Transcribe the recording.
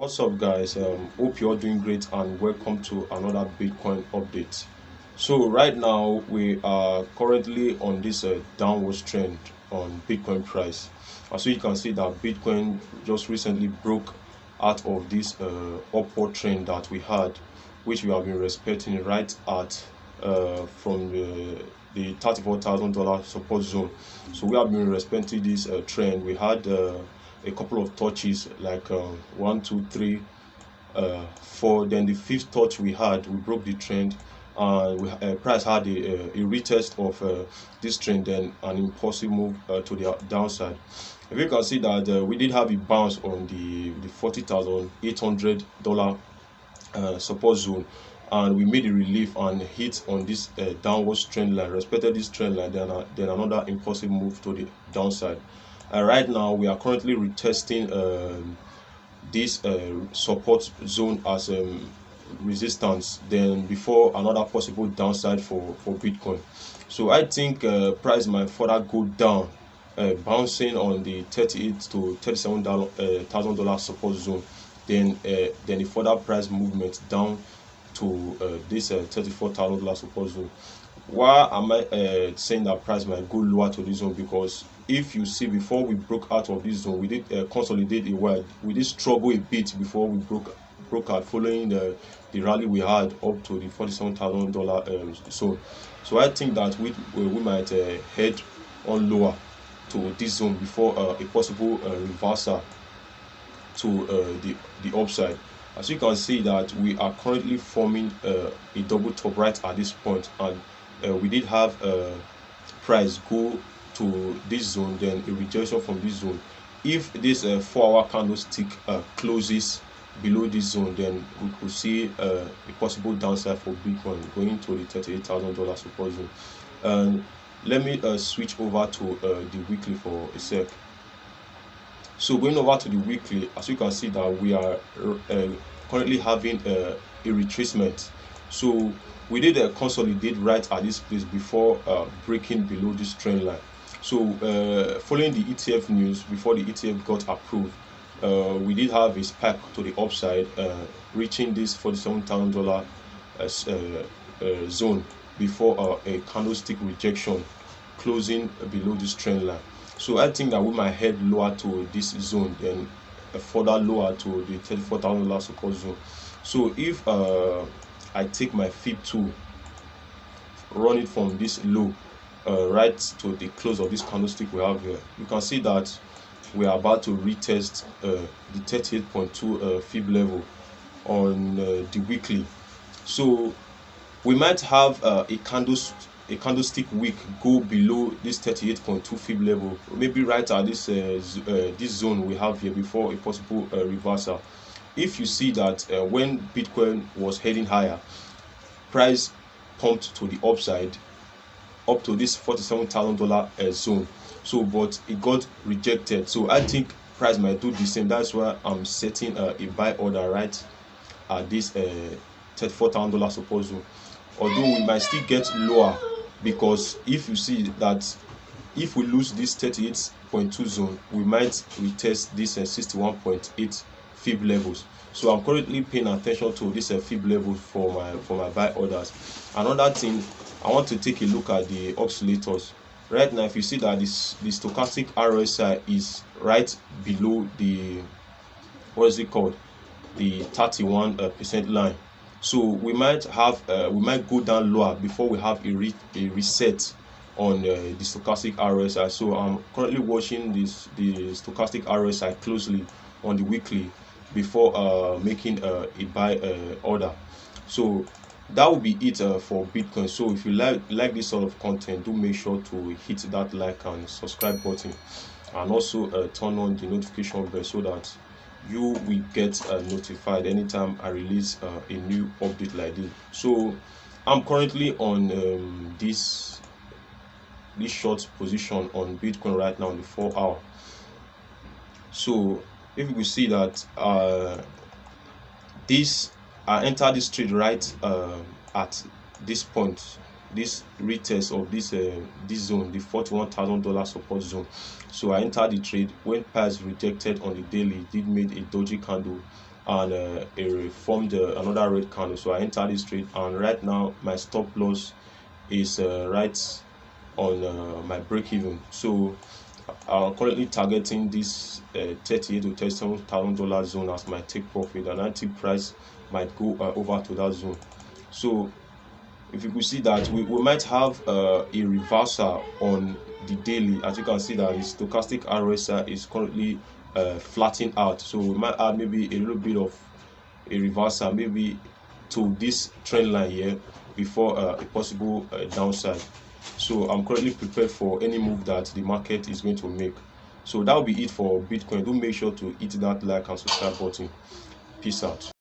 What's up, guys? Hope you're doing great and welcome to another Bitcoin update. So right now we are currently on this downward trend on Bitcoin price. As you can see that Bitcoin just recently broke out of this upward trend that we had, which we have been respecting right at from the $34,000 support zone. So we have been respecting this trend. We had a couple of touches like 1, 2, 3, 4. Then the fifth touch we broke the trend, and price had a retest of this trend, then an impulsive move to the downside. If you can see that we did have a bounce on the $40,800 support zone, and we made a relief and hit on this downward trend line, respected this trend line, then another impulsive move to the downside. Right now we are currently retesting this support zone as resistance, then before another possible downside for Bitcoin. So I think price might further go down, bouncing on the $38,000 to $37,000 support zone, then a further price movement down to this $34,000 support zone. Why am I saying that price might go lower to this zone? Because if you see, before we broke out of this zone, we did consolidate a while. We did struggle a bit before we broke out, following the rally we had up to the $47,000 zone. So I think that we might head on lower to this zone before a possible reversal to the upside. As you can see that we are currently forming a double top right at this point, and we did have price go to this zone, then a rejection from this zone. If this 4-hour candlestick closes below this zone, then we could see a possible downside for Bitcoin going to the $38,000 support zone. And let me switch over to the weekly for a sec. So going over to the weekly, as you can see that we are currently having a retracement. So we did consolidate right at this place before breaking below this trend line. So following the ETF news, before the ETF got approved, we did have a spike to the upside, reaching this $47,000 zone before a candlestick rejection closing below this trend line. So I think that we might head lower to this zone, then further lower to the $34,000 support zone. So if I take my FIB2, run it from this low right to the close of this candlestick we have here, you can see that we are about to retest the 38.2 fib level on the weekly. So we might have a candlestick wick go below this 38.2 fib level, maybe right at this this zone we have here before a possible reversal. If you see that when Bitcoin was heading higher, price pumped to the upside up to this $47,000 zone, so but it got rejected. So I think price might do the same. That's why I'm setting a buy order right at this $34,000 support zone, although we might still get lower, because if you see that if we lose this 38.2 zone, we might retest this 61.8 fib levels. So I'm currently paying attention to this fib level for my buy orders. Another thing, I want to take a look at the oscillators. Right now, if you see that the stochastic RSI is right below the, what is it called, the 31% line. So we might go down lower before we have a reset on the stochastic RSI. So I'm currently watching the stochastic RSI closely on the weekly before making a buy order. So that will be it for Bitcoin. So if you like this sort of content, do make sure to hit that like and subscribe button, and also turn on the notification bell so that you will get notified anytime I release a new update like this. So I'm currently on this short position on Bitcoin right now on the 4-hour. So if you will see that I entered this trade right at this point, this retest of this zone, the $41,000 support zone. So I entered the trade when price rejected on the daily, did made a doji candle and it formed another red candle. So I entered this trade, and right now my stop loss is right on my break even. So I'm currently targeting this $38,000 to $37,000 zone as my take profit, and I think price might go over to that zone. So if you could see that we might have a reversal on the daily. As you can see that the stochastic RSI is currently flattening out, so we might add maybe a little bit of a reversal maybe to this trend line here before a possible downside. So I'm currently prepared for any move that the market is going to make. So that will be it for Bitcoin. Do make sure to hit that like and subscribe button. Peace out.